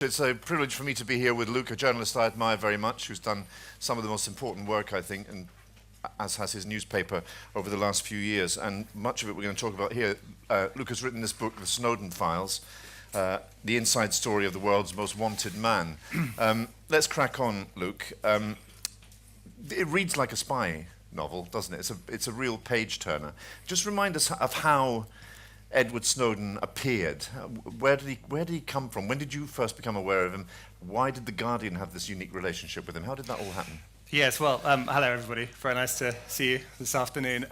It's a privilege for me to be here with Luke, a journalist I admire very much, who's done some of the most important work, I think, and as has his newspaper over the last few years. And much of it we're going to talk about here. Luke has written this book, The Snowden Files, the inside story of the world's most wanted man. Let's crack on, Luke. It reads like a spy novel, doesn't it? It's a real page-turner. Just remind us of how Edward Snowden appeared. Where did he come from? When did you first become aware of him? Why did The Guardian have this unique relationship with him? How did that all happen? Yes, well, hello everybody. Very nice to see you this afternoon.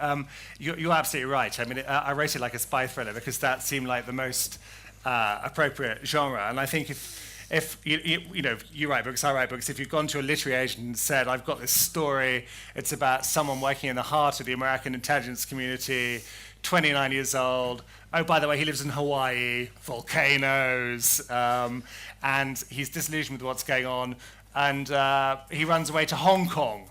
You're absolutely right. I mean, I wrote it like a spy thriller because that seemed like the most appropriate genre. And I think if you write books, I write books. If you've gone to a literary agent and said, "I've got this story. It's about someone working in the heart of the American intelligence community, 29 years old. Oh, by the way, he lives in Hawaii, volcanoes, and he's disillusioned with what's going on, and he runs away to Hong Kong,"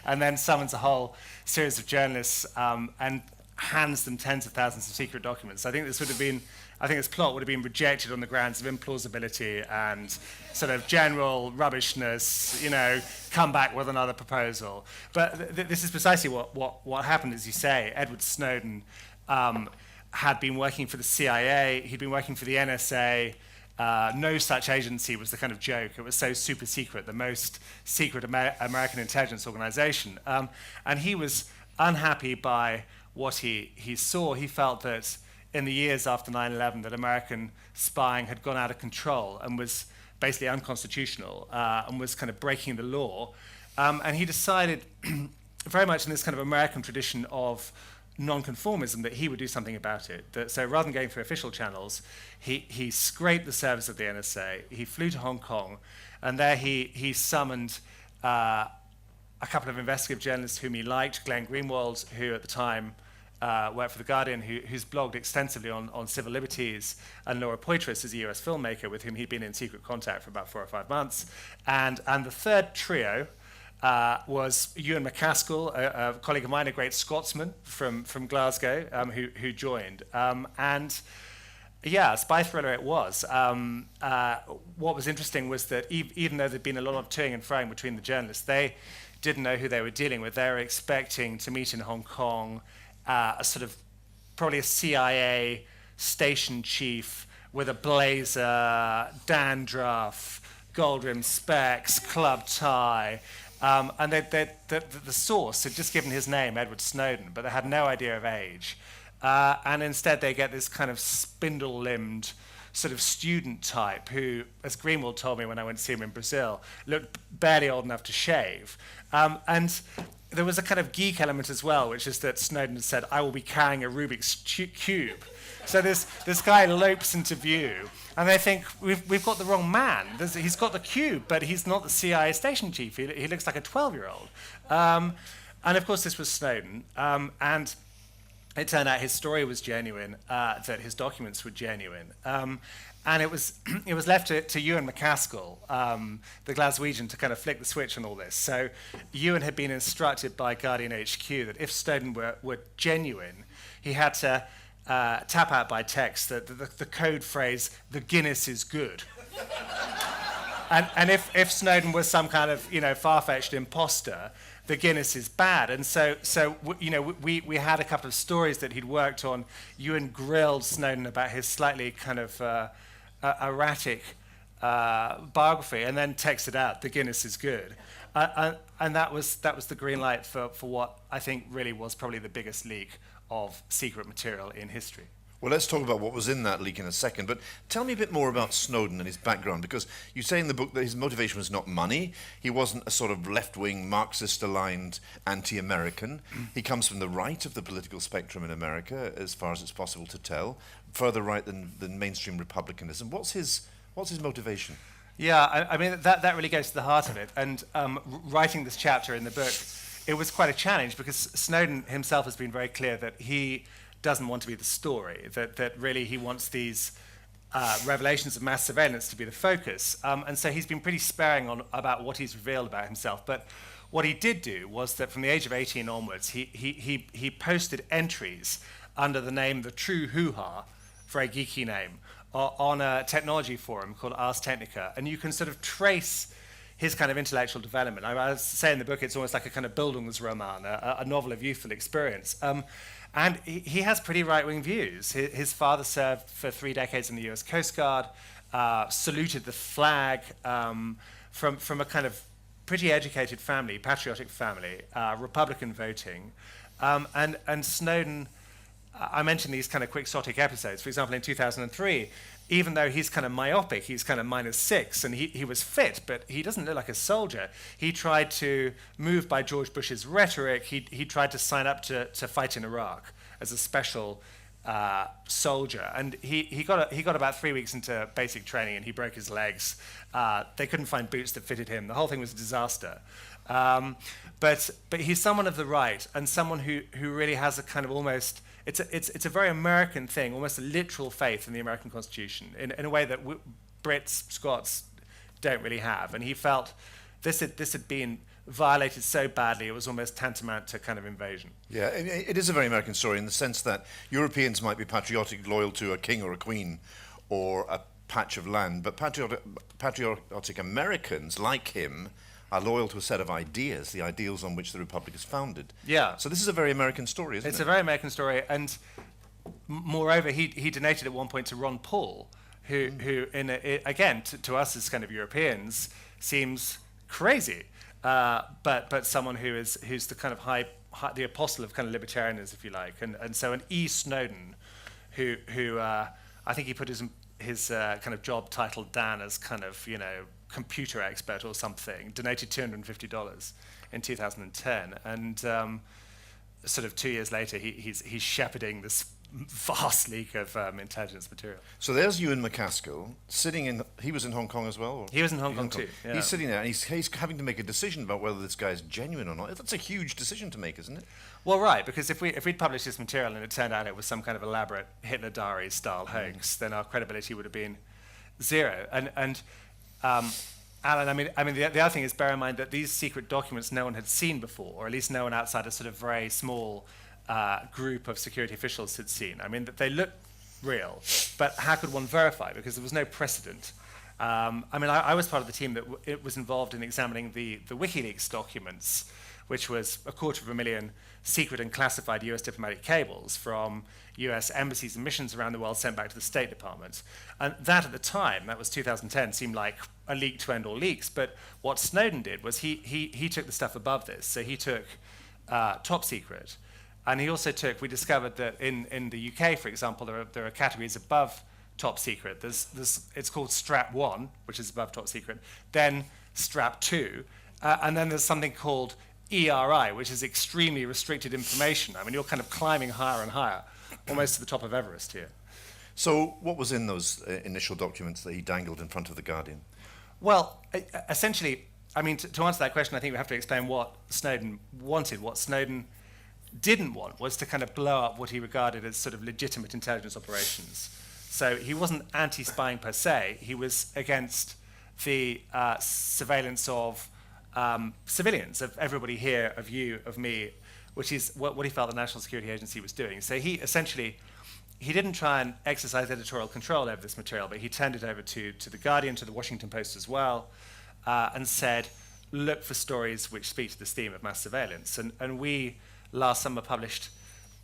and then summons a whole series of journalists and hands them tens of thousands of secret documents. I think this plot would have been rejected on the grounds of implausibility and sort of general rubbishness, come back with another proposal. But this is precisely what happened, as you say. Edward Snowden had been working for the CIA, he'd been working for the NSA. No such agency was the kind of joke. It was so super secret, the most secret American intelligence organization. And he was unhappy by what he saw. He felt that in the years after 9/11 that American spying had gone out of control and was basically unconstitutional and was kind of breaking the law. And he decided, very much in this kind of American tradition of non-conformism, that he would do something about it. So rather than going through official channels, he scraped the service of the NSA, he flew to Hong Kong, and there he summoned a couple of investigative journalists whom he liked, Glenn Greenwald, who at the time worked for The Guardian, who's blogged extensively on civil liberties, and Laura Poitras is a US filmmaker with whom he'd been in secret contact for about 4 or 5 months. And the third trio was Ewan MacAskill, a colleague of mine, a great Scotsman from Glasgow, who joined. And yeah, spy thriller it was. What was interesting was that even though there'd been a lot of toing and froing between the journalists, they didn't know who they were dealing with. They were expecting to meet in Hong Kong a sort of probably a CIA station chief with a blazer, dandruff, gold-rimmed specs, club tie. And the source had just given his name, Edward Snowden, but they had no idea of age. And instead they get this kind of spindle-limbed sort of student type who, as Greenwald told me when I went to see him in Brazil, looked barely old enough to shave. And there was a kind of geek element as well, which is that Snowden had said, "I will be carrying a Rubik's Cube." So this guy lopes into view, and they think, we've got the wrong man. He's got the cube, but he's not the CIA station chief. He looks like a 12-year-old. And of course, this was Snowden. And it turned out his story was genuine, that his documents were genuine. And it was left to Ewan MacAskill, the Glaswegian, to kind of flick the switch on all this. So Ewan had been instructed by Guardian HQ that if Snowden were genuine, he had to tap out by text the code phrase, "the Guinness is good." and if Snowden was some kind of far-fetched imposter, the Guinness is bad. And so we had a couple of stories that he'd worked on. Ewan grilled Snowden about his slightly kind of erratic biography, and then texted out, "the Guinness is good," and that was the green light for what I think really was probably the biggest leak of secret material in history. Well, let's talk about what was in that leak in a second, but tell me a bit more about Snowden and his background, because you say in the book that his motivation was not money. He wasn't a sort of left-wing, Marxist-aligned anti-American. He comes from the right of the political spectrum in America, as far as it's possible to tell, further right than mainstream republicanism. What's his motivation? Yeah, I mean, that really goes to the heart of it. And writing this chapter in the book, it was quite a challenge, because Snowden himself has been very clear that he doesn't want to be the story, that really he wants these revelations of mass surveillance to be the focus. And so he's been pretty sparing about what he's revealed about himself. But what he did do was that from the age of 18 onwards, he posted entries under the name The True Hoo-Ha, very geeky name, on a technology forum called Ars Technica, and you can sort of trace his kind of intellectual development. I was saying in the book, it's almost like a kind of Bildungsroman, a novel of youthful experience. And he has pretty right-wing views. His father served for 3 decades in the US Coast Guard, saluted the flag, from a kind of pretty educated family, patriotic family, Republican voting. And Snowden, I mentioned these kind of quixotic episodes. For example, in 2003, even though he's kind of myopic, he's kind of -6, and he was fit, but he doesn't look like a soldier. He tried to, moved by George Bush's rhetoric, he tried to sign up to fight in Iraq as a special soldier. And he got about 3 weeks into basic training, and he broke his legs. They couldn't find boots that fitted him. The whole thing was a disaster. But he's someone of the right, and someone who really has a kind of almost, it's a very American thing, almost a literal faith in the American Constitution, in a way that Brits, Scots don't really have. And he felt this had been violated so badly, it was almost tantamount to kind of invasion. Yeah, it is a very American story in the sense that Europeans might be patriotic, loyal to a king or a queen or a patch of land, but patriotic Americans, like him, are loyal to a set of ideas, the ideals on which the Republic is founded. Yeah. So this is a very American story, isn't it? It's a very American story, and moreover, he donated at one point to Ron Paul, who again, to us as kind of Europeans, seems crazy, but someone who's the kind of the apostle of kind of libertarianism, if you like, and so an E. Snowden, who I think he put his kind of job title down as kind of, computer expert or something, donated $250 in 2010, and sort of 2 years later, he's shepherding this vast leak of intelligence material. So there's Ewan McCaskill sitting he was in Hong Kong as well? Or? He was in Hong Kong too. Yeah. He's sitting there and he's having to make a decision about whether this guy's genuine or not. That's a huge decision to make, isn't it? Well, right, because if we'd published this material and it turned out it was some kind of elaborate Hitler Diary style hoax, then our credibility would have been zero. And Alan, I mean, the other thing is, bear in mind that these secret documents no one had seen before, or at least no one outside a sort of very small group of security officials had seen. I mean, that they look real, but how could one verify? Because there was no precedent. I was part of the team that it was involved in examining the WikiLeaks documents, which was 250,000 secret and classified US diplomatic cables from US embassies and missions around the world sent back to the State Department. And that at the time, that was 2010, seemed like a leak to end all leaks. But what Snowden did was he took the stuff above this. So he took top secret. And he also took, we discovered that in the UK, for example, there are categories above top secret. It's called Strap 1, which is above top secret, then Strap 2, and then there's something called ERI, which is extremely restricted information. I mean, you're kind of climbing higher and higher, almost to the top of Everest here. So what was in those initial documents that he dangled in front of The Guardian? Well, essentially, I mean, to answer that question, I think we have to explain what Snowden wanted. What Snowden didn't want was to kind of blow up what he regarded as sort of legitimate intelligence operations. So he wasn't anti-spying per se. He was against the surveillance of civilians, of everybody here, of you, of me, which is what he felt the National Security Agency was doing. So he didn't try and exercise editorial control over this material, but he turned it over to The Guardian, to the Washington Post as well, and said, look for stories which speak to this theme of mass surveillance. And we last summer published,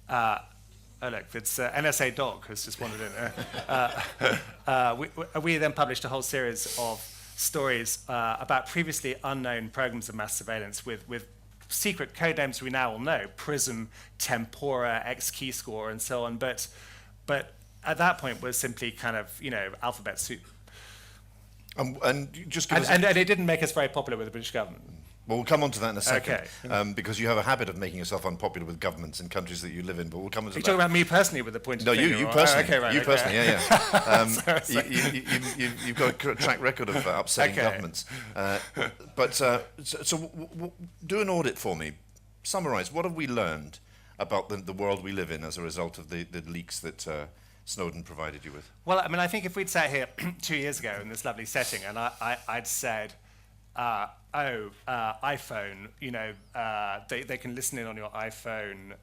oh look, it's NSA Dog who's just wandered in. We then published a whole series of stories about previously unknown programs of mass surveillance with secret code names we now all know, PRISM, Tempora, X-Keyscore, and so on. But at that point was simply kind of, alphabet soup. And just give us and it didn't make us very popular with the British government. Well, we'll come on to that in a second, Okay. Because you have a habit of making yourself unpopular with governments in countries that you live in, but we'll come on to You're that. talking about me personally with the point of No, finger, you or- personally. okay, right, You okay. personally, yeah. Sorry. You've got a track record of upsetting Okay. governments. Do an audit for me. Summarise, what have we learned about the world we live in as a result of the leaks that Snowden provided you with? Well, I mean, I think if we'd sat here 2 years ago in this lovely setting and I'd said, iPhone, they can listen in on your iPhone,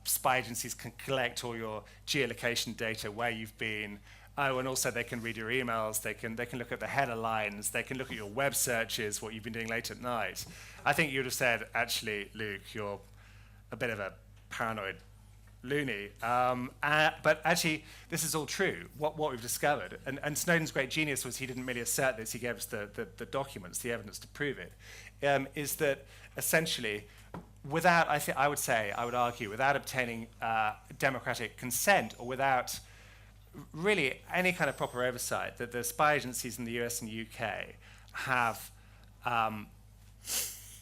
spy agencies can collect all your geolocation data, where you've been. Oh, and also they can read your emails. They can look at the header lines. They can look at your web searches, what you've been doing late at night. I think you would have said, actually, Luke, you're a bit of a paranoid loony. But actually, this is all true, what we've discovered. And Snowden's great genius was he didn't merely assert this, he gave us the documents, the evidence to prove it, is that essentially, without, I would argue, without obtaining democratic consent or without really any kind of proper oversight, that the spy agencies in the US and UK have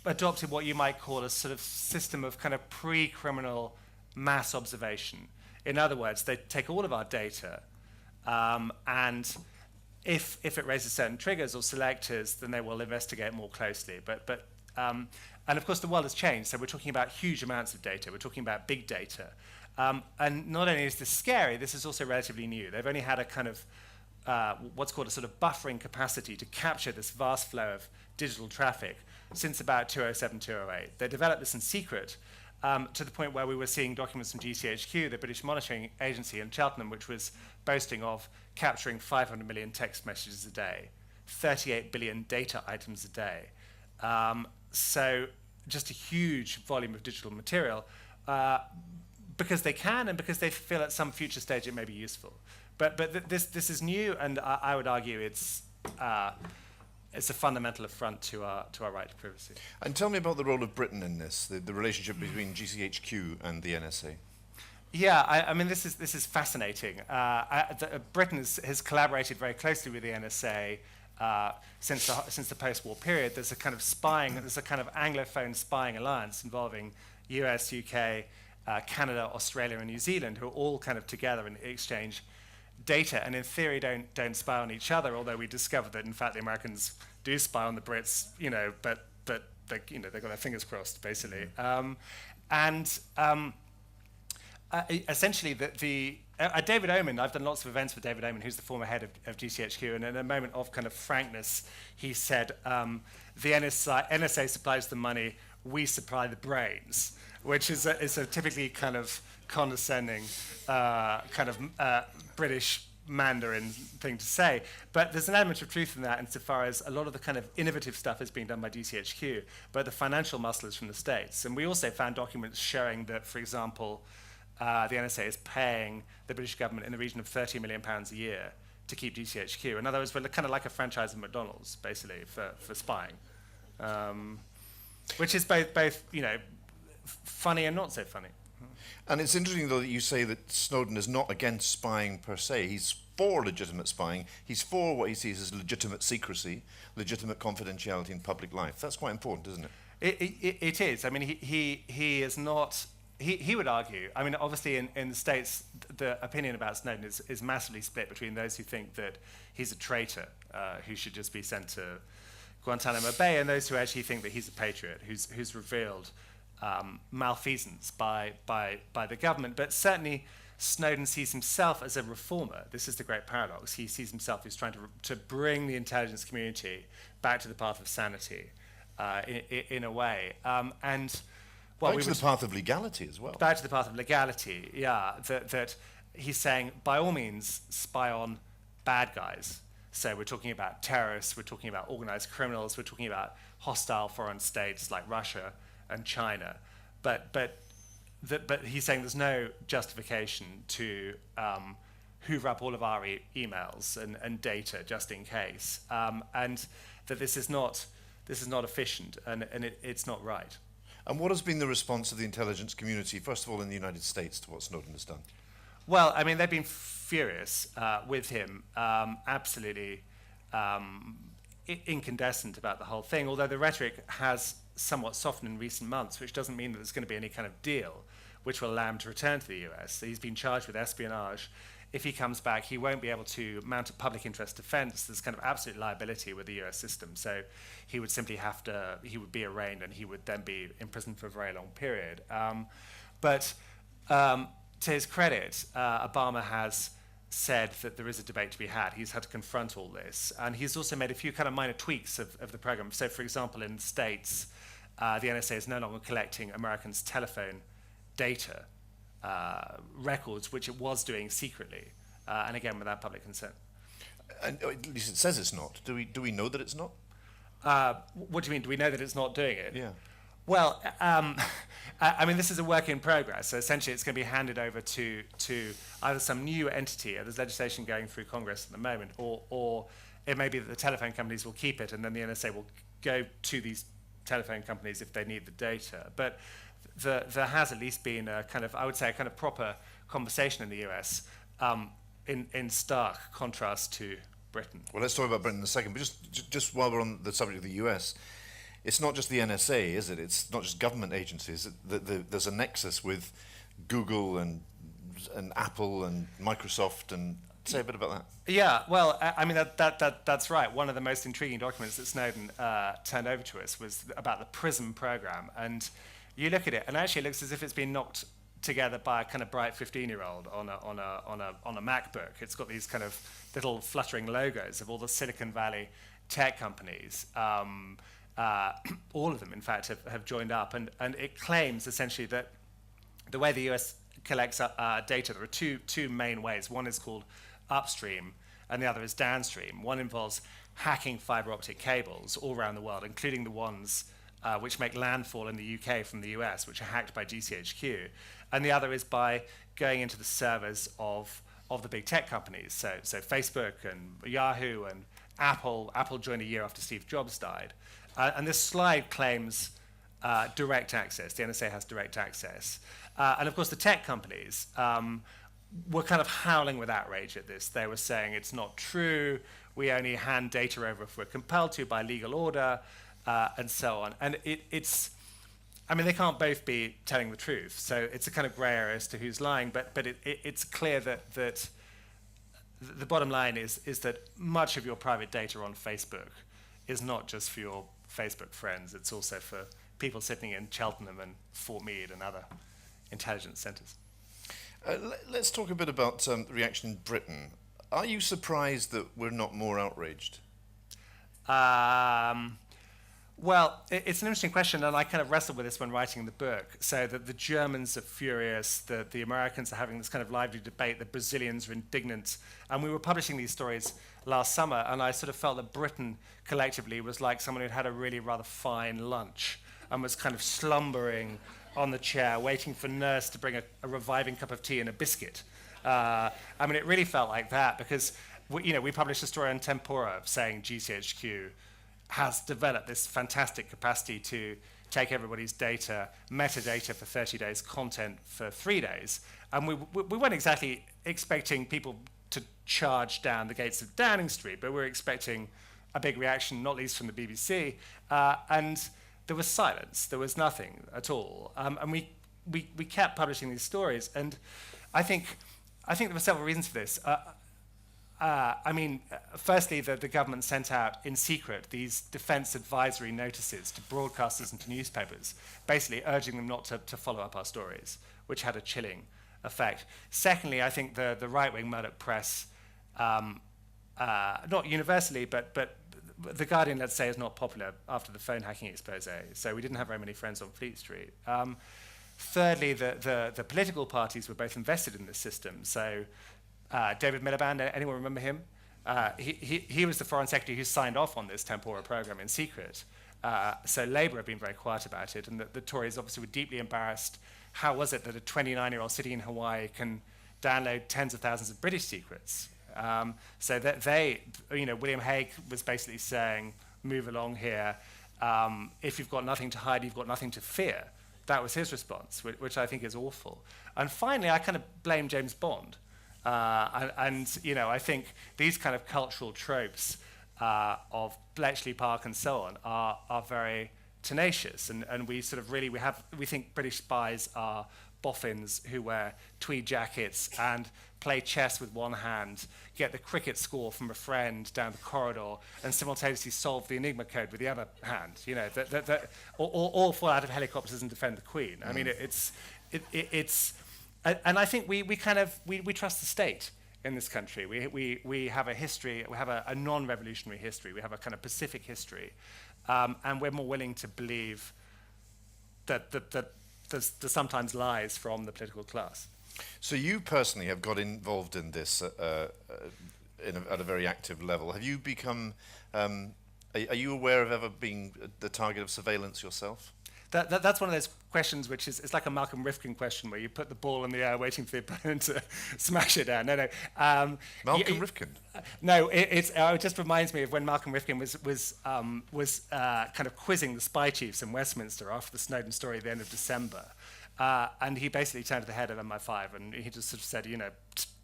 adopted what you might call a sort of system of kind of pre-criminal mass observation. In other words, they take all of our data, and if it raises certain triggers or selectors, then they will investigate more closely. And of course, the world has changed, so we're talking about huge amounts of data. We're talking about big data. And not only is this scary, this is also relatively new. They've only had a kind of what's called a sort of buffering capacity to capture this vast flow of digital traffic since about 2007, 2008. They developed this in secret to the point where we were seeing documents from GCHQ, the British monitoring agency in Cheltenham, which was boasting of capturing 500 million text messages a day, 38 billion data items a day. So just a huge volume of digital material, because they can and because they feel at some future stage it may be useful. But this is new, and I would argue it's a fundamental affront to our right to privacy. And tell me about the role of Britain in this, the relationship between GCHQ and the NSA. Yeah, I mean, this is fascinating. Britain has collaborated very closely with the NSA since the post-war period. There's a kind of Anglophone spying alliance involving US, UK, Canada, Australia, and New Zealand, who are all kind of together and exchange data, and in theory don't spy on each other. Although we discovered that in fact the Americans do spy on the Brits, but they, they've got their fingers crossed basically. Essentially, David Oman, I've done lots of events with David Oman, who's the former head of GCHQ, and in a moment of kind of frankness, he said, the NSA supplies the money, we supply the brains, which is a typically kind of condescending, British Mandarin thing to say. But there's an element of truth in that insofar as a lot of the kind of innovative stuff is being done by GCHQ, but the financial muscle is from the States. And we also found documents showing that, for example, the NSA is paying the British government in the region of £30 million a year to keep GCHQ. In other words, we're kind of like a franchise of McDonald's, basically, for spying, which is both funny and not so funny. And it's interesting, though, that you say that Snowden is not against spying per se. He's for legitimate spying. He's for what he sees as legitimate secrecy, legitimate confidentiality in public life. That's quite important, isn't it? It is. I mean, he is not... He would argue, I mean, obviously in the States, the opinion about Snowden is massively split between those who think that he's a traitor who should just be sent to Guantanamo Bay, and those who actually think that he's a patriot who's revealed malfeasance by the government. But certainly Snowden sees himself as a reformer. This is the great paradox. He sees himself as trying to bring the intelligence community back to the path of sanity in a way. Well, back to the path of legality as well. Back to the path of legality, yeah. That he's saying, by all means, spy on bad guys. So we're talking about terrorists, we're talking about organized criminals, we're talking about hostile foreign states like Russia and China. But he's saying there's no justification to hoover up all of our emails and data just in case, and that this is not efficient and it's not right. And what has been the response of the intelligence community, first of all in the United States, to what Snowden has done? Well, I mean, they've been furious with him, absolutely incandescent about the whole thing, although the rhetoric has somewhat softened in recent months, which doesn't mean that there's going to be any kind of deal which will allow him to return to the US. So he's been charged with espionage. If he comes back, he won't be able to mount a public interest defense. There's kind of absolute liability with the US system. So he would simply he would be arraigned and he would then be imprisoned for a very long period. But to his credit, Obama has said that there is a debate to be had. He's had to confront all this. And he's also made a few kind of minor tweaks of the program. So, for example, in the States, the NSA is no longer collecting Americans' telephone data records, which it was doing secretly, and again without public consent. And at least it says it's not. Do we know that it's not? What do you mean? Do we know that it's not doing it? Yeah. Well, I mean, this is a work in progress. So essentially, it's going to be handed over to either some new entity. There's legislation going through Congress at the moment, or it may be that the telephone companies will keep it, and then the NSA will go to these telephone companies if they need the data. But there has at least been a kind of, I would say, a kind of proper conversation in the US, in stark contrast to Britain. Well, let's talk about Britain in a second. But just while we're on the subject of the US, it's not just the NSA, is it? It's not just government agencies. There's a nexus with Google and Apple and Microsoft. And say a bit about that. Yeah, well, I mean, that's right. One of the most intriguing documents that Snowden turned over to us was about the PRISM program. And you look at it, and actually it looks as if it's been knocked together by a kind of bright 15-year-old on a MacBook. It's got these kind of little fluttering logos of all the Silicon Valley tech companies. All of them, in fact, have joined up, and it claims essentially that the way the US collects data, there are two main ways. One is called upstream, and the other is downstream. One involves hacking fiber optic cables all around the world, including the ones which make landfall in the UK from the US, which are hacked by GCHQ. And the other is by going into the servers of the big tech companies. So Facebook and Yahoo and Apple. Apple joined a year after Steve Jobs died. And this slide claims direct access. The NSA has direct access. And of course, the tech companies were kind of howling with outrage at this. They were saying it's not true. We only hand data over if we're compelled to by legal order, and so on. And I mean, they can't both be telling the truth. So it's a kind of grey area as to who's lying. But it's clear that the bottom line is that much of your private data on Facebook is not just for your Facebook friends. It's also for people sitting in Cheltenham and Fort Meade and other intelligence centres. Let's talk a bit about the reaction in Britain. Are you surprised that we're not more outraged? Well, it's an interesting question, and I kind of wrestled with this when writing the book. So that the Germans are furious, the Americans are having this kind of lively debate, the Brazilians are indignant. And we were publishing these stories last summer, and I sort of felt that Britain collectively was like someone who'd had a really rather fine lunch and was kind of slumbering on the chair, waiting for nurse to bring a reviving cup of tea and a biscuit. I mean, it really felt like that because we published a story on Tempora saying GCHQ has developed this fantastic capacity to take everybody's data, metadata for 30 days, content for 3 days. And we weren't exactly expecting people to charge down the gates of Downing Street, but we were expecting a big reaction, not least from the BBC. And there was silence. There was nothing at all. And we kept publishing these stories. And I think there were several reasons for this. I mean, firstly, the government sent out in secret these defense advisory notices to broadcasters and to newspapers, basically urging them not to follow up our stories, which had a chilling effect. Secondly, I think the right-wing Murdoch press, not universally, but The Guardian, let's say, is not popular after the phone hacking expose, so we didn't have very many friends on Fleet Street. Thirdly, the political parties were both invested in this system, so David Miliband, anyone remember him? He was the foreign secretary who signed off on this Tempora program in secret. So Labour have been very quiet about it, and the Tories obviously were deeply embarrassed. How was it that a 29-year-old sitting in Hawaii can download tens of thousands of British secrets? So that William Hague was basically saying, move along here. If you've got nothing to hide, you've got nothing to fear. That was his response, which I think is awful. And finally, I kind of blame James Bond. I think these kind of cultural tropes of Bletchley Park and so on are very tenacious, and we think British spies are boffins who wear tweed jackets and play chess with one hand, get the cricket score from a friend down the corridor, and simultaneously solve the Enigma code with the other hand. Or fall out of helicopters and defend the Queen. I mean, it's. And I think we trust the state in this country. We have a history. We have a non-revolutionary history. We have a kind of Pacific history, and we're more willing to believe that there's sometimes lies from the political class. So you personally have got involved in this at a very active level. Have you become, are you aware of ever being the target of surveillance yourself? That's one of those questions which is, it's like a Malcolm Rifkin question where you put the ball in the air waiting for the opponent to smash it down. No. Malcolm Rifkin? No, it just reminds me of when Malcolm Rifkin was kind of quizzing the spy chiefs in Westminster after the Snowden story at the end of December. And he basically turned to the head of MI5 and he just sort of said,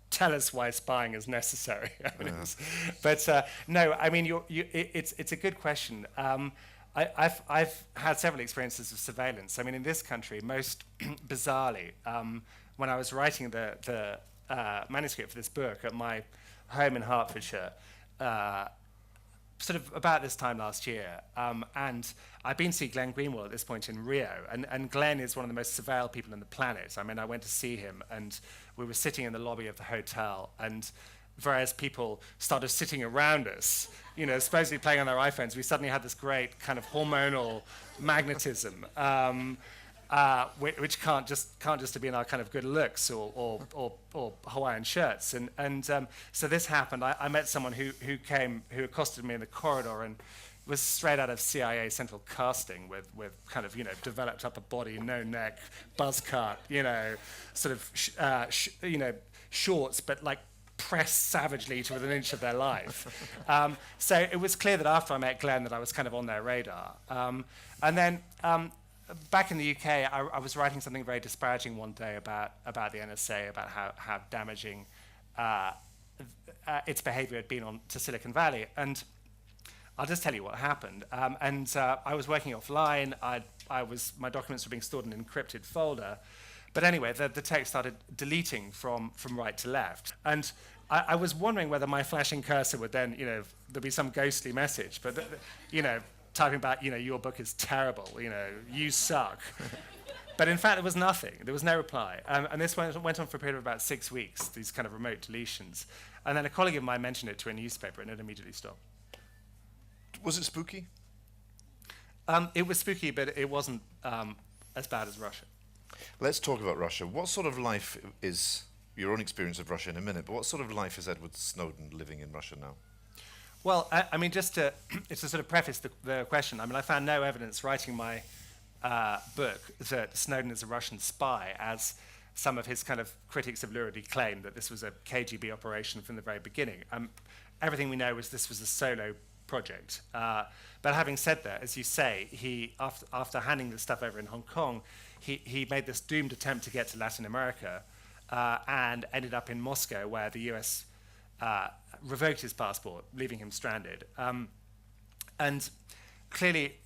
tell us why spying is necessary. But no, I mean, it's a good question. I've had several experiences of surveillance. I mean, in this country, most bizarrely, when I was writing the manuscript for this book at my home in Hertfordshire, sort of about this time last year, and I'd been to see Glenn Greenwald at this point in Rio, and Glenn is one of the most surveilled people on the planet. I mean, I went to see him, and we were sitting in the lobby of the hotel, and various people started sitting around us, supposedly playing on their iPhones. We suddenly had this great kind of hormonal magnetism, which can't just be in our kind of good looks or Hawaiian shirts. And so this happened. I met someone who accosted me in the corridor and was straight out of CIA Central Casting with kind of developed upper body, no neck, buzz cut, sort of shorts, but like pressed savagely to within an inch of their life. So it was clear that after I met Glenn that I was kind of on their radar. And then back in the UK, I was writing something very disparaging one day about the NSA, about how damaging its behavior had been to Silicon Valley. And I'll just tell you what happened. I was working offline. My documents were being stored in an encrypted folder. But anyway, the text started deleting from right to left. And I was wondering whether my flashing cursor would then, there'd be some ghostly message. But, typing about, your book is terrible, you suck. But in fact, there was nothing. There was no reply. And this went on for a period of about 6 weeks, these kind of remote deletions. And then a colleague of mine mentioned it to a newspaper, and it immediately stopped. Was it spooky? It was spooky, but it wasn't as bad as Russia. Let's talk about Russia. What sort of life is, your own experience of Russia in a minute, but what sort of life is Edward Snowden living in Russia now? Well, I mean, just to sort of preface the question, I mean, I found no evidence writing my book that Snowden is a Russian spy, as some of his kind of critics have luridly claimed that this was a KGB operation from the very beginning. Everything we know is this was a solo project. But having said that, as you say, he after handing this stuff over in Hong Kong, he made this doomed attempt to get to Latin America and ended up in Moscow, where the US revoked his passport, leaving him stranded. And clearly,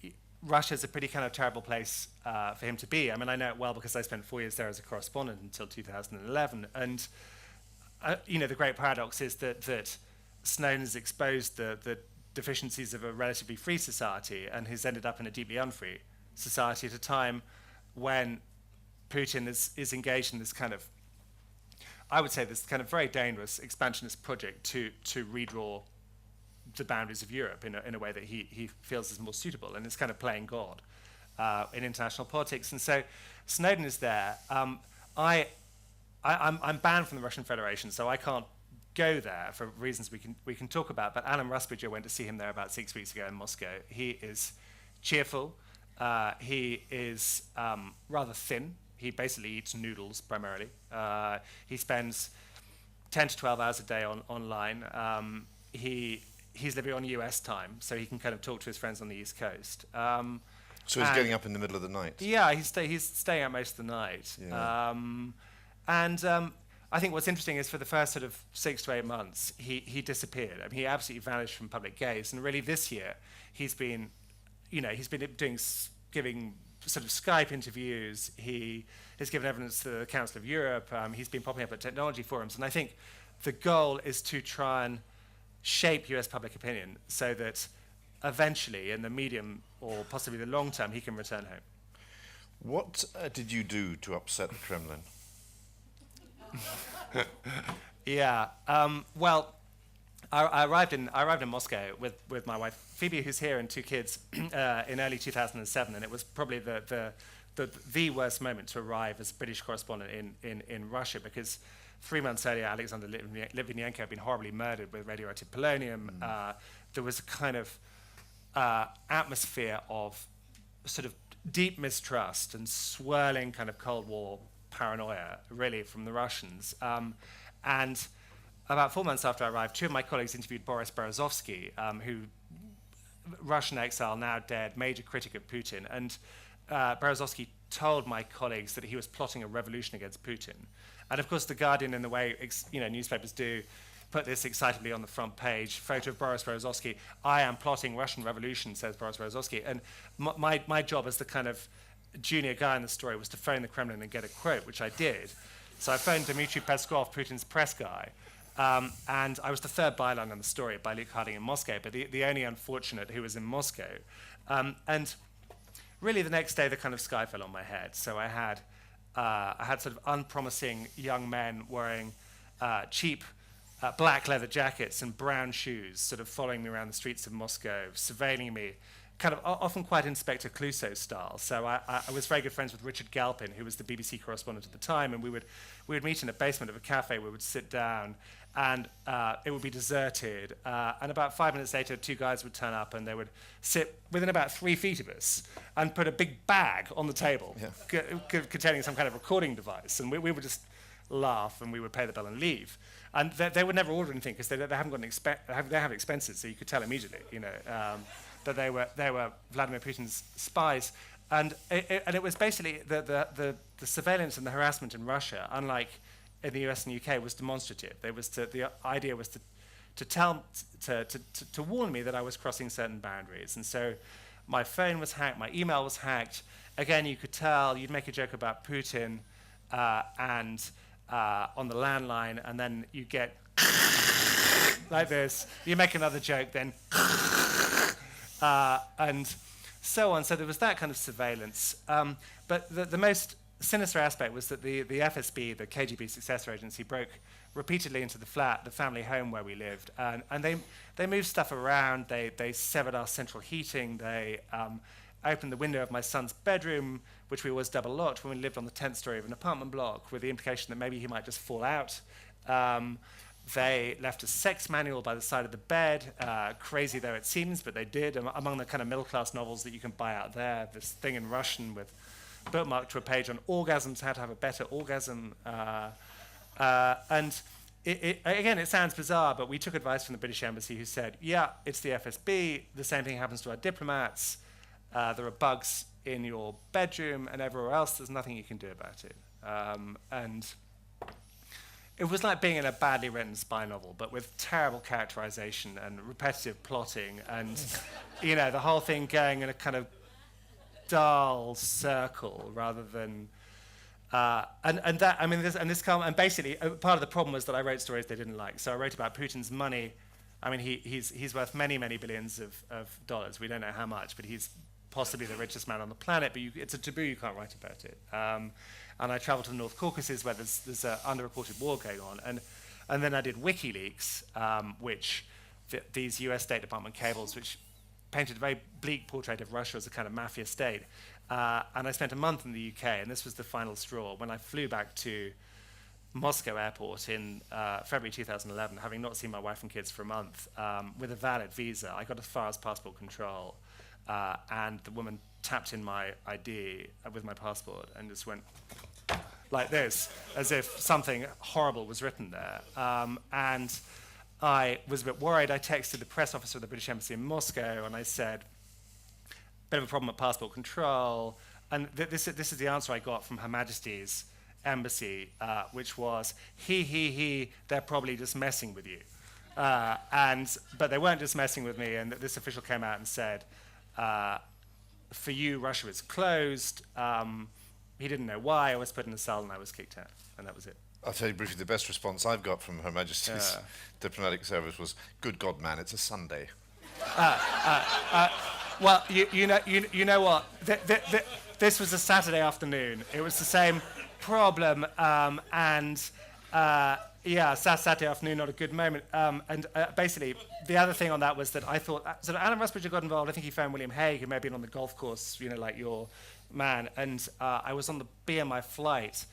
Russia's a pretty kind of terrible place for him to be. I mean, I know it well because I spent 4 years there as a correspondent until 2011. And, the great paradox is that Snowden has exposed the deficiencies of a relatively free society and has ended up in a deeply unfree society at a time when Putin is engaged in this kind of, I would say, this kind of very dangerous expansionist project to redraw the boundaries of Europe in a way that he feels is more suitable, and is kind of playing God in international politics. And so Snowden is there. I'm banned from the Russian Federation, so I can't go there for reasons we can talk about. But Alan Rusbridger went to see him there about 6 weeks ago in Moscow. He is cheerful. He is rather thin. He basically eats noodles primarily. He spends 10 to 12 hours a day online. He's living on US time, so he can kind of talk to his friends on the East Coast. So he's getting up in the middle of the night? Yeah, he's staying out most of the night. Yeah. I think what's interesting is for the first sort of 6 to 8 months, he disappeared. I mean, he absolutely vanished from public gaze. And really this year, he's been giving sort of Skype interviews. He has given evidence to the Council of Europe. He's been popping up at technology forums. And I think the goal is to try and shape US public opinion so that eventually, in the medium or possibly the long term, he can return home. What did you do to upset the Kremlin? Yeah. Well, I arrived in Moscow with my wife Phoebe, who's here, and 2 kids in early 2007, and it was probably the the worst moment to arrive as a British correspondent in Russia, because 3 months earlier, Alexander Litvinenko had been horribly murdered with radioactive polonium. There was a kind of atmosphere of sort of deep mistrust and swirling kind of Cold War paranoia, really, from the Russians. And about 4 months after I arrived, 2 of my colleagues interviewed Boris Berezovsky, who, Russian exile, now dead, major critic of Putin. And Berezovsky told my colleagues that he was plotting a revolution against Putin. And of course, The Guardian, in the way newspapers do, put this excitably on the front page. Photo of Boris Berezovsky. I am plotting Russian revolution, says Boris Berezovsky. And my job as the kind of junior guy in the story was to phone the Kremlin and get a quote, which I did. So I phoned Dmitry Peskov, Putin's press guy, and I was the third byline on the story by Luke Harding in Moscow, but the only unfortunate who was in Moscow. And really the next day the kind of sky fell on my head. So I had sort of unpromising young men wearing cheap black leather jackets and brown shoes, sort of following me around the streets of Moscow, surveilling me, kind of often quite Inspector Clouseau style. So I was very good friends with Richard Galpin, who was the BBC correspondent at the time, and we would meet in the basement of a cafe. We would sit down, and it would be deserted. And about 5 minutes later, 2 guys would turn up, and they would sit within about 3 feet of us and put a big bag on the table containing some kind of recording device. And we would just laugh, and we would pay the bill and leave. And they would never order anything because they haven't got they have expenses, so you could tell immediately, that they were Vladimir Putin's spies. And it was basically the surveillance and the harassment in Russia, unlike in the US and UK, was demonstrative. The idea was to warn me that I was crossing certain boundaries. And so my phone was hacked, my email was hacked. Again, you could tell, you'd make a joke about Putin and on the landline, and then you get like this. You make another joke, then and so on. So there was that kind of surveillance. But the most sinister aspect was that the FSB, the KGB successor agency, broke repeatedly into the family home where we lived, and they moved stuff around. They severed our central heating. They opened the window of my son's bedroom, which we always double locked when we lived on the 10th story of an apartment block, with the implication that maybe he might just fall out. They left a sex manual by the side of the bed, crazy though it seems, but they did. Among the kind of middle-class novels that you can buy out there, this thing in Russian with bookmarked to a page on orgasms, how to have a better orgasm. And again, it sounds bizarre, but we took advice from the British Embassy, who said, yeah, it's the FSB, the same thing happens to our diplomats, there are bugs in your bedroom and everywhere else, there's nothing you can do about it. And it was like being in a badly written spy novel, but with terrible characterization and repetitive plotting, and the whole thing going in a kind of dull circle rather than and basically part of the problem was that I wrote stories they didn't like. So I wrote about Putin's money. I mean, he's worth many billions of dollars. We don't know how much, but he's possibly the richest man on the planet. But it's a taboo; you can't write about it. And I traveled to the North Caucasus, where there's an underreported war going on, and then I did WikiLeaks, which these U.S. State Department cables, which painted a very bleak portrait of Russia as a kind of mafia state. And I spent a month in the UK, and this was the final straw. When I flew back to Moscow airport in February 2011, having not seen my wife and kids for a month, with a valid visa, I got as far as passport control, and the woman tapped in my ID with my passport and just went like this, as if something horrible was written there. And I was a bit worried. I texted the press officer of the British Embassy in Moscow, and I said, bit of a problem at passport control. And this is the answer I got from Her Majesty's Embassy, which was, they're probably just messing with you. But they weren't just messing with me, and this official came out and said, for you, Russia is closed. He didn't know why. I was put in a cell and I was kicked out, and that was it. I'll tell you briefly, the best response I've got from Her Majesty's diplomatic service was, "Good God, man, it's a Sunday." Well, you know what? This was a Saturday afternoon. It was the same problem, Saturday afternoon, not a good moment. Basically, the other thing on that was that I thought, Alan Rusbridger got involved. I think he found William Hague, who may have been on the golf course, like your man, and I was on the BMI flight,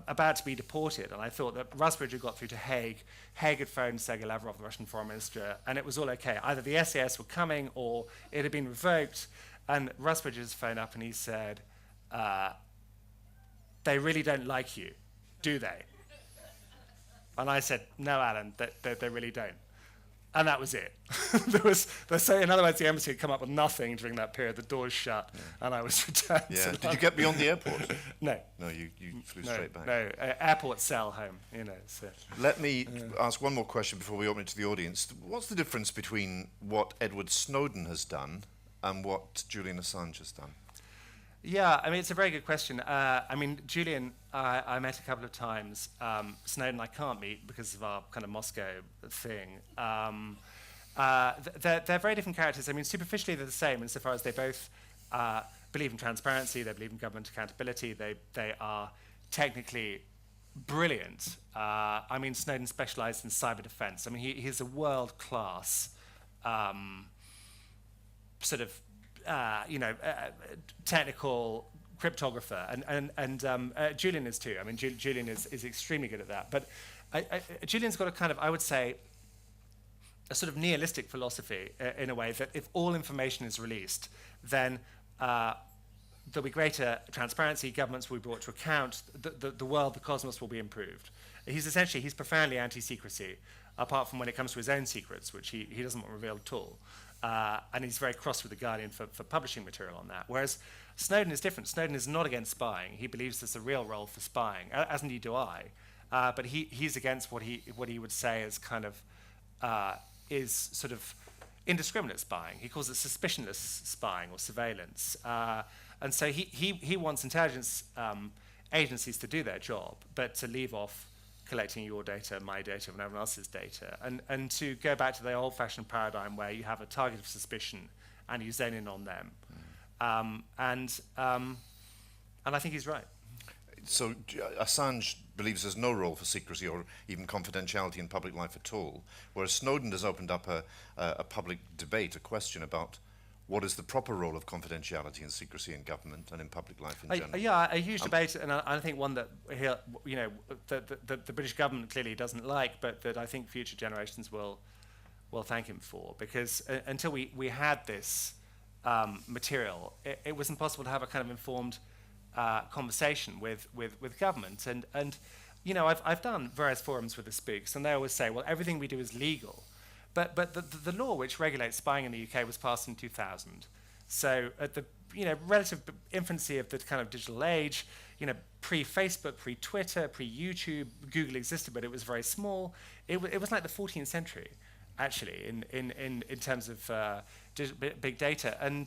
about to be deported, and I thought that Rusbridge had got through to Hague. Hague had phoned Sergei Lavrov, the Russian foreign minister, and it was all okay. Either the SAS were coming or it had been revoked. And Rusbridge's phoned up and he said, they really don't like you, do they? And I said, no, Alan, they really don't. And that was it. In other words, the embassy had come up with nothing during that period. The doors shut, and I was returned. Yeah. Did you get beyond the airport? No. No, you flew straight back. No, airport cell home, So. Let me ask one more question before we open it to the audience. What's the difference between what Edward Snowden has done and what Julian Assange has done? Yeah, I mean, it's a very good question. Julian, I met a couple of times. Snowden I can't meet because of our kind of Moscow thing. They're very different characters. I mean, superficially they're the same insofar as they both believe in transparency, they believe in government accountability, they are technically brilliant. Snowden specialized in cyber defense. I mean, he's a world-class technical cryptographer, and Julian is too. I mean, Julian is extremely good at that. But Julian's got a kind of, I would say, a sort of nihilistic philosophy in a way that if all information is released, then there'll be greater transparency, governments will be brought to account, the world, the cosmos will be improved. He's profoundly anti-secrecy, apart from when it comes to his own secrets, which he doesn't want revealed at all. And he's very cross with The Guardian for publishing material on that. Whereas Snowden is different. Snowden is not against spying. He believes there's a real role for spying, as indeed do I. But he's against what he would say is kind of is sort of indiscriminate spying. He calls it suspicionless spying or surveillance. And so he wants intelligence agencies to do their job, but to leave off collecting your data, my data, and everyone else's data, and to go back to the old-fashioned paradigm where you have a target of suspicion and you zone in on them. And I think he's right. So Assange believes there's no role for secrecy or even confidentiality in public life at all, whereas Snowden has opened up a public debate, a question about what is the proper role of confidentiality and secrecy in government and in public life in general. Yeah, a huge debate, and I think one that the British government clearly doesn't like, but that I think future generations will thank him for, because until we had this material, it was impossible to have a kind of informed conversation with government. And I've done various forums with the spooks, and they always say, well, everything we do is legal. But the law which regulates spying in the UK was passed in 2000. So at the relative infancy of the kind of digital age, pre-Facebook, pre-Twitter, pre-YouTube, Google existed, but it was very small. It was like the 14th century, actually, in terms of big data. And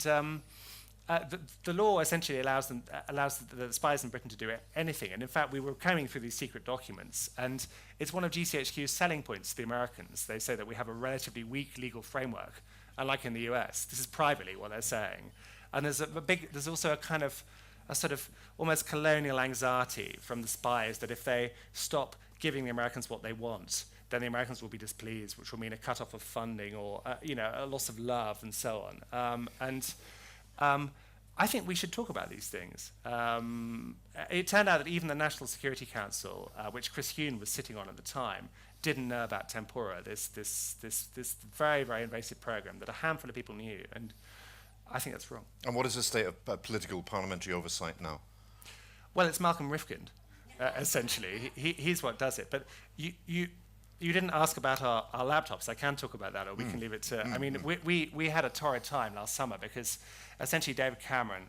the law essentially allows the spies in Britain to do anything. And in fact, we were combing through these secret documents, and it's one of GCHQ's selling points to the Americans. They say that we have a relatively weak legal framework, unlike in the US. This is privately what they're saying. And there's also a sort of almost colonial anxiety from the spies that if they stop giving the Americans what they want, then the Americans will be displeased, which will mean a cut-off of funding or a loss of love and so on. I think we should talk about these things. It turned out that even the National Security Council, which Chris Huhne was sitting on at the time, didn't know about Tempora, this very, very invasive program that a handful of people knew, and I think that's wrong. And what is the state of political parliamentary oversight now? Well, it's Malcolm Rifkind, essentially. He's what does it. But you didn't ask about our laptops. I can talk about that, or we can leave it to... I mean, we had a torrid time last summer because essentially David Cameron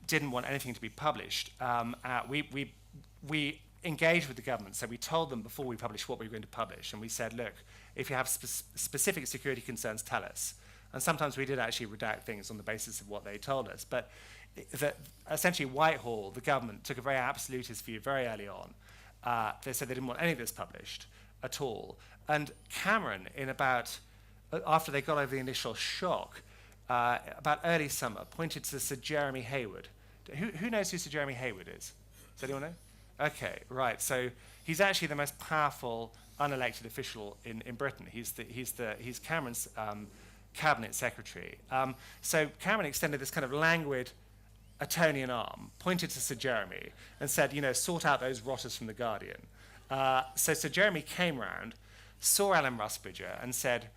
didn't want anything to be published. We engaged with the government, so we told them before we published what we were going to publish, and we said, look, if you have specific security concerns, tell us. And sometimes we did actually redact things on the basis of what they told us. But essentially Whitehall, the government, took a very absolutist view very early on. They said they didn't want any of this published at all. And Cameron, after they got over the initial shock, about early summer, pointed to Sir Jeremy Hayward. Who knows who Sir Jeremy Hayward is? Does anyone know? Okay, right. So he's actually the most powerful unelected official in Britain. He's Cameron's cabinet secretary. So Cameron extended this kind of languid Etonian arm, pointed to Sir Jeremy and said, sort out those rotters from The Guardian. So Sir Jeremy came round, saw Alan Rusbridger and said,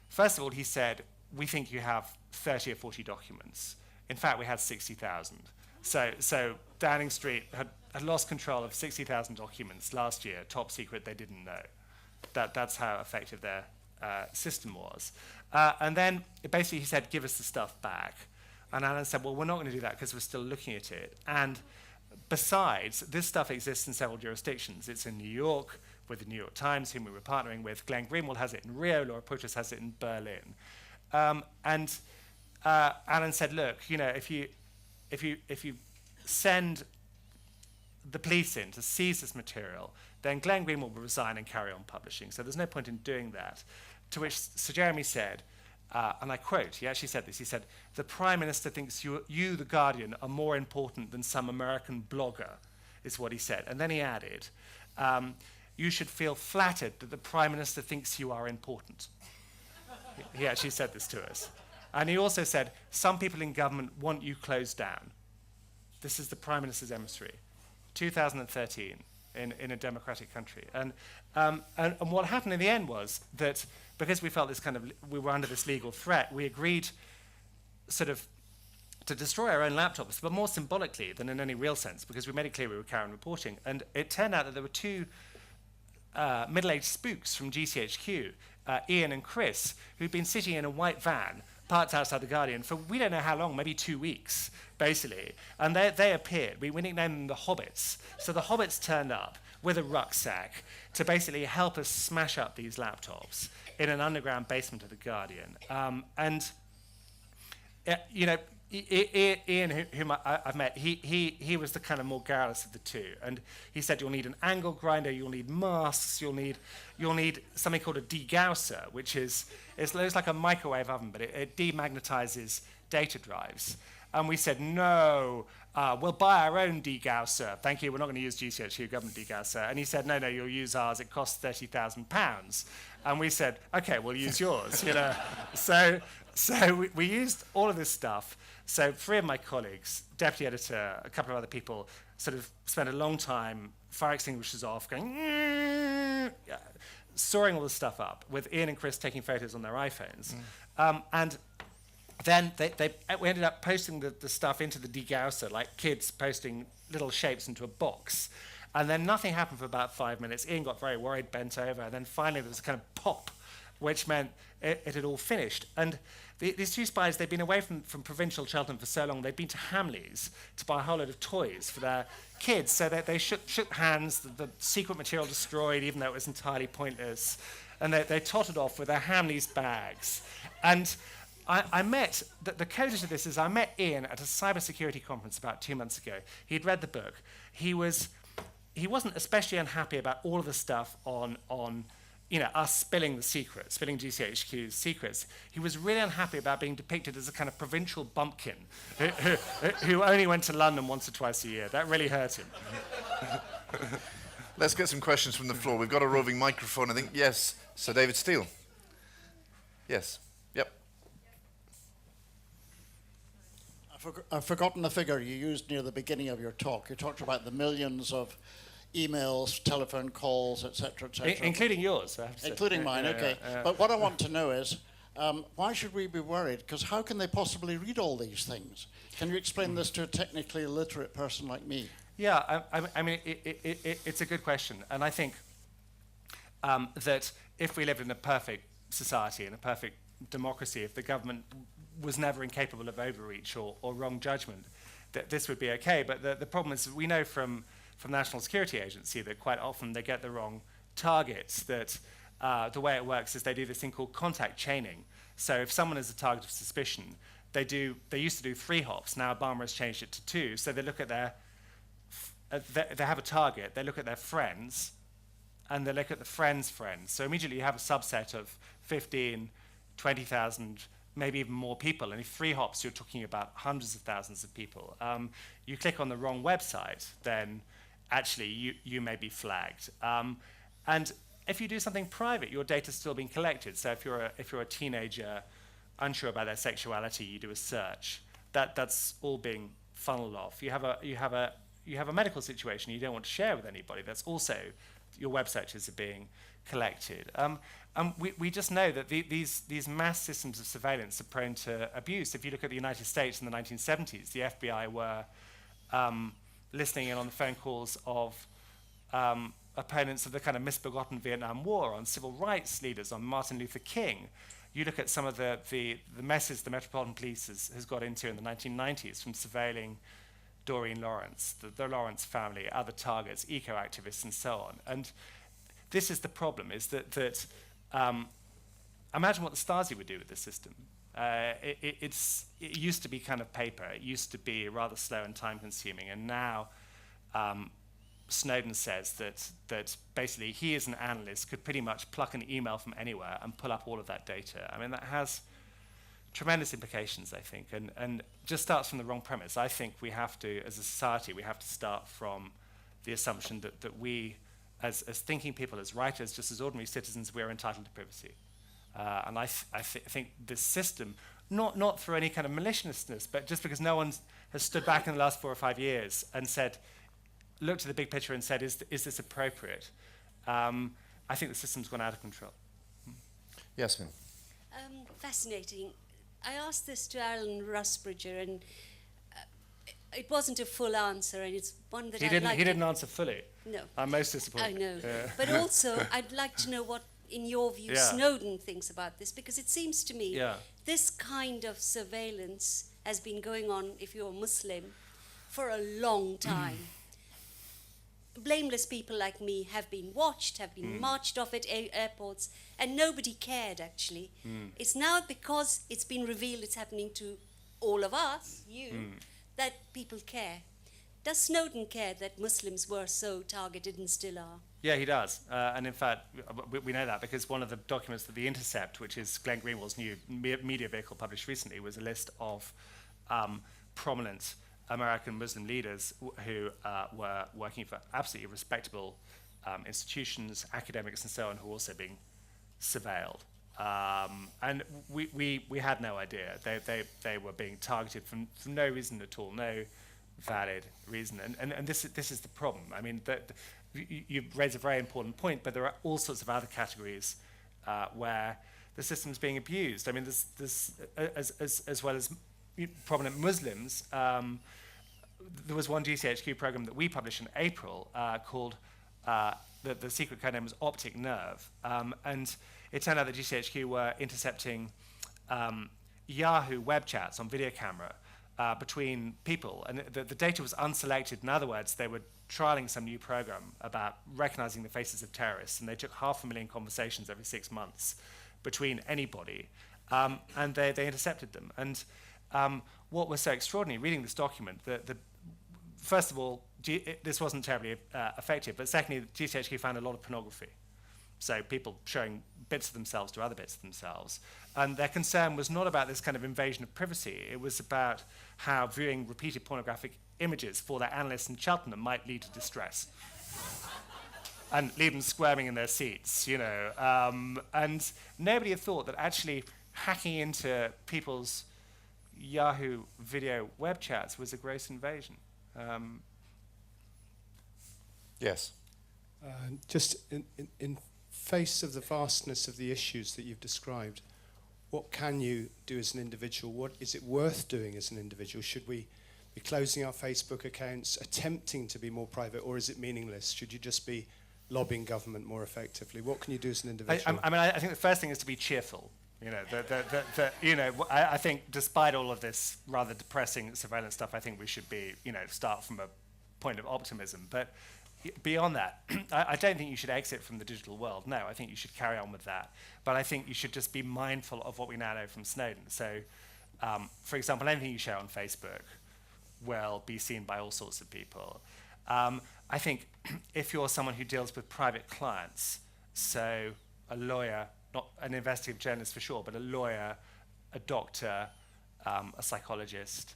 first of all, he said, we think you have 30 or 40 documents. In fact, we had 60,000. So Downing Street had lost control of 60,000 documents last year, top secret, they didn't know. That's how effective their system was. And then basically he said, give us the stuff back. And Alan said, well, we're not going to do that because we're still looking at it. And besides, this stuff exists in several jurisdictions. It's in New York with the New York Times, whom we were partnering with. Glenn Greenwald has it in Rio. Laura Putis has it in Berlin. And Alan said, look, if you send the police in to seize this material, then Glenn Greenwald will resign and carry on publishing. So there's no point in doing that. To which Sir Jeremy said, and I quote, he actually said this, he said, the Prime Minister thinks you, The Guardian, are more important than some American blogger, is what he said. And then he added, you should feel flattered that the Prime Minister thinks you are important. He actually said this to us. And he also said, some people in government want you closed down. This is the Prime Minister's emissary, 2013, in a democratic country. And what happened in the end was that because we felt we were under this legal threat, we agreed sort of to destroy our own laptops, but more symbolically than in any real sense, because we made it clear we were carrying reporting. And it turned out that there were two middle-aged spooks from GCHQ, Ian and Chris, who'd been sitting in a white van parked outside The Guardian for we don't know how long, maybe 2 weeks, basically. And they appeared. We nicknamed them the Hobbits. So the Hobbits turned up with a rucksack to basically help us smash up these laptops in an underground basement of The Guardian. Ian, whom I've met, he was the kind of more garrulous of the two, and he said you'll need an angle grinder, you'll need masks, you'll need something called a degausser, which is it's like a microwave oven, but it demagnetizes data drives. And we said no, we'll buy our own degausser. Thank you, we're not going to use GCHQ government degausser. And he said no, you'll use ours. It costs £30,000. And we said okay, we'll use yours. So we used all of this stuff. So 3 of my colleagues, deputy editor, a couple of other people, sort of spent a long time, fire extinguishers off, going, soaring all this stuff up, with Ian and Chris taking photos on their iPhones. And then we ended up posting the stuff into the degausser, like kids posting little shapes into a box. And then nothing happened for about 5 minutes. Ian got very worried, bent over, and then finally there was a kind of pop, which meant it had all finished. And these two spies, they'd been away from provincial Cheltenham for so long, they'd been to Hamleys to buy a whole load of toys for their kids. So they shook hands, the secret material destroyed, even though it was entirely pointless. And they tottered off with their Hamleys bags. And I met, the coda to this is I met Ian at a cybersecurity conference about 2 months ago. He'd read the book. He wasn't especially unhappy about all of the stuff on us spilling GCHQ's secrets. He was really unhappy about being depicted as a kind of provincial bumpkin who only went to London once or twice a year. That really hurt him. Let's get some questions from the floor. We've got a roving microphone, I think. Yes, Sir David Steele. Yes. Yep. I've forgotten the figure you used near the beginning of your talk. You talked about the millions of emails, telephone calls, etc., etc. Including yours, I have to say. Including mine, okay. But what I want to know is, why should we be worried? Because how can they possibly read all these things? Can you explain this to a technically illiterate person like me? Yeah, I mean, it's a good question. And I think that if we lived in a perfect society, in a perfect democracy, if the government was never incapable of overreach or wrong judgment, that this would be okay. But the problem is we know from National Security Agency that quite often they get the wrong targets, that the way it works is they do this thing called contact chaining. So if someone is a target of suspicion, they used to do 3 hops, now Obama has changed it to 2. So they look at they have a target, they look at their friends, and they look at the friends' friends. So immediately you have a subset of 15, 20,000, maybe even more people. And if 3 hops, you're talking about hundreds of thousands of people. You click on the wrong website, then actually you may be flagged. And if you do something private, your data's still being collected. So if you're a teenager unsure about their sexuality, you do a search. That's all being funneled off. You have a medical situation you don't want to share with anybody. That's also your web searches are being collected. We just know that these mass systems of surveillance are prone to abuse. If you look at the United States in the 1970s, the FBI were listening in on the phone calls of opponents of the kind of misbegotten Vietnam War, on civil rights leaders, on Martin Luther King. You look at some of the messes the Metropolitan Police has got into in the 1990s from surveilling Doreen Lawrence, the Lawrence family, other targets, eco-activists, and so on. And this is the problem, is that imagine what the Stasi would do with this system. It used to be kind of paper. It used to be rather slow and time-consuming, and now Snowden says that basically he, as an analyst, could pretty much pluck an email from anywhere and pull up all of that data. I mean, that has tremendous implications, I think, and just starts from the wrong premise. I think we have to, as a society, we have to start from the assumption that we, as thinking people, as writers, just as ordinary citizens, we are entitled to privacy. And I think this system, not through any kind of maliciousness, but just because no one has stood back in the last 4 or 5 years and said, looked at the big picture and said, is this appropriate? I think the system's gone out of control. Yasmin. Fascinating. I asked this to Alan Rusbridger, and it wasn't a full answer, and it's one that He didn't answer fully. No. I'm most disappointed. I know. Yeah. But also, I'd like to know what, in your view, Snowden thinks about this, because it seems to me this kind of surveillance has been going on, if you're a Muslim, for a long time. Blameless people like me have been watched, have been marched off at airports, and nobody cared, actually. It's now because it's been revealed it's happening to all of us, that people care. Does Snowden care that Muslims were so targeted and still are? Yeah, he does. And in fact, we know that because one of the documents that The Intercept, which is Glenn Greenwald's new media vehicle published recently, was a list of prominent American Muslim leaders who were working for absolutely respectable institutions, academics, and so on, who were also being surveilled. And we had no idea. They were being targeted for no reason at all, no valid reason. And this is the problem. I mean, you raise a very important point, but there are all sorts of other categories where the system is being abused. I mean, there's as well as prominent Muslims. There was one GCHQ program that we published in April called, the secret code name was Optic Nerve. And it turned out that GCHQ were intercepting Yahoo web chats on video camera between people. And the data was unselected. In other words, they were trialing some new program about recognizing the faces of terrorists. And they took 500,000 conversations every 6 months between anybody. And they intercepted them. And what was so extraordinary, reading this document, first of all, this wasn't terribly effective, but secondly, GCHQ found a lot of pornography. So people showing bits of themselves to other bits of themselves. And their concern was not about this kind of invasion of privacy. It was about how viewing repeated pornographic images for their analysts in Cheltenham might lead to distress. And leave them squirming in their seats, you know. And nobody had thought that actually hacking into people's Yahoo video web chats was a gross invasion. Yes. Just in face of the vastness of the issues that you've described, what can you do as an individual? What is it worth doing as an individual? Should we be closing our Facebook accounts, attempting to be more private, or is it meaningless? Should you just be lobbying government more effectively? What can you do as an individual? I think the first thing is to be cheerful. You know, I think despite all of this rather depressing surveillance stuff, I think we should be, start from a point of optimism. But beyond that, I don't think you should exit from the digital world. No, I think you should carry on with that. But I think you should just be mindful of what we now know from Snowden. So, for example, anything you share on Facebook will be seen by all sorts of people. I think if you're someone who deals with private clients, so a lawyer, not an investigative journalist for sure, but a lawyer, a doctor, a psychologist,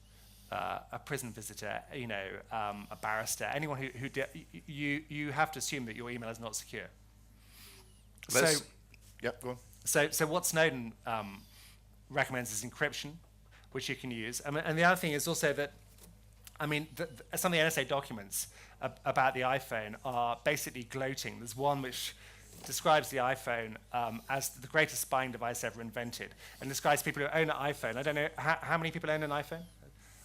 a prison visitor, a barrister, anyone who you have to assume that your email is not secure. Go on. So what Snowden recommends is encryption, which you can use. And the other thing is also that I mean, some of the NSA documents about the iPhone are basically gloating. There's one which describes the iPhone as the greatest spying device ever invented, and describes people who own an iPhone. I don't know, how many people own an iPhone?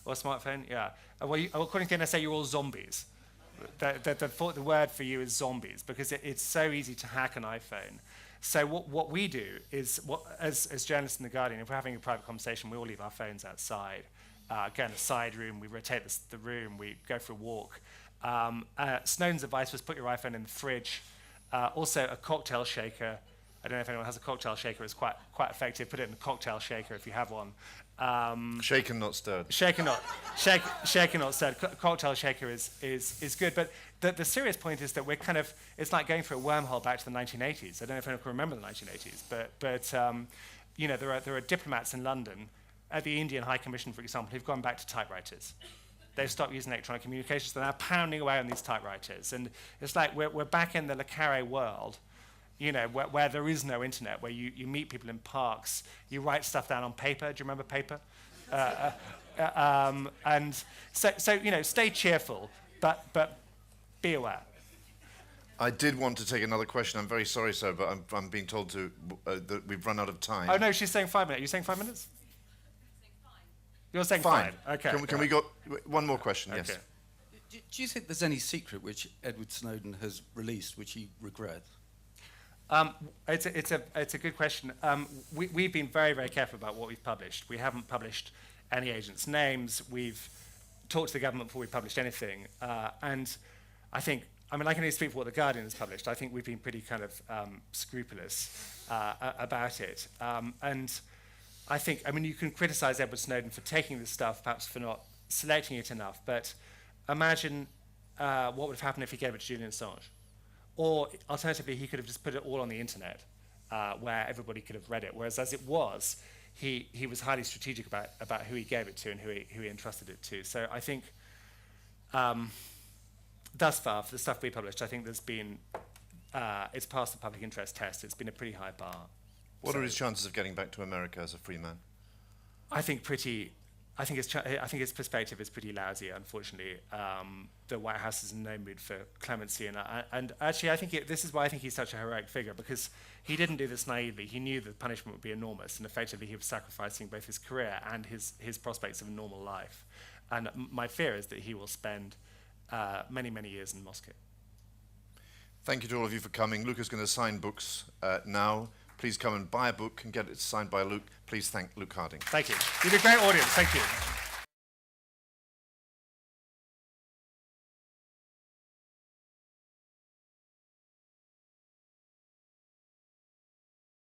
Or a smartphone? Yeah. Well, according to the NSA, you're all zombies. The word for you is zombies, because it's so easy to hack an iPhone. So what we do is, as journalists in The Guardian, if we're having a private conversation, we all leave our phones outside, go in a side room, we rotate the room, we go for a walk. Snowden's advice was put your iPhone in the fridge. Also, a cocktail shaker. I don't know if anyone has a cocktail shaker. It's quite effective. Put it in a cocktail shaker if you have one. Shaken, not stirred. Shaken, not stirred. Cocktail shaker is good. But the serious point is that we're kind of, it's like going through a wormhole back to the 1980s. I don't know if anyone can remember the 1980s, but you know, there are diplomats in London, at the Indian High Commission, for example, who've gone back to typewriters. They've stopped using electronic communications. They're now pounding away on these typewriters. And it's like we're back in the Le Carré world, you know, where there is no internet, where you meet people in parks, you write stuff down on paper. Do you remember paper? And so you know, stay cheerful, but be aware. I did want to take another question. I'm very sorry, sir, but I'm being told that we've run out of time. Oh, no, she's saying 5 minutes. Are you saying 5 minutes? You're saying Fine. 5. Okay. Can we go one more question? Okay. Yes. Do you think there's any secret which Edward Snowden has released which he regrets? It's a good question. We've been very, very careful about what we've published. We haven't published any agents' names. We've talked to the government before we published anything. And I think, I mean, I can only speak for what The Guardian has published. I think we've been pretty kind of scrupulous about it. And I think, I mean, you can criticize Edward Snowden for taking this stuff, perhaps for not selecting it enough, but imagine what would have happened if he gave it to Julian Assange. Or alternatively, he could have just put it all on the internet, where everybody could have read it. Whereas as it was, he was highly strategic about who he gave it to and who he entrusted it to. So I think, thus far, for the stuff we published, I think there's been, it's passed the public interest test. It's been a pretty high bar. What are his chances of getting back to America as a free man? I think his perspective is pretty lousy, unfortunately. The White House is in no mood for clemency, and actually I think this is why I think he's such a heroic figure, because he didn't do this naively. He knew that the punishment would be enormous, and effectively he was sacrificing both his career and his prospects of a normal life. And my fear is that he will spend many, many years in Moscow. Thank you to all of you for coming. Luke is going to sign books now. Please come and buy a book and get it signed by Luke. Please thank Luke Harding. Thank you. You've been a great audience. Thank you.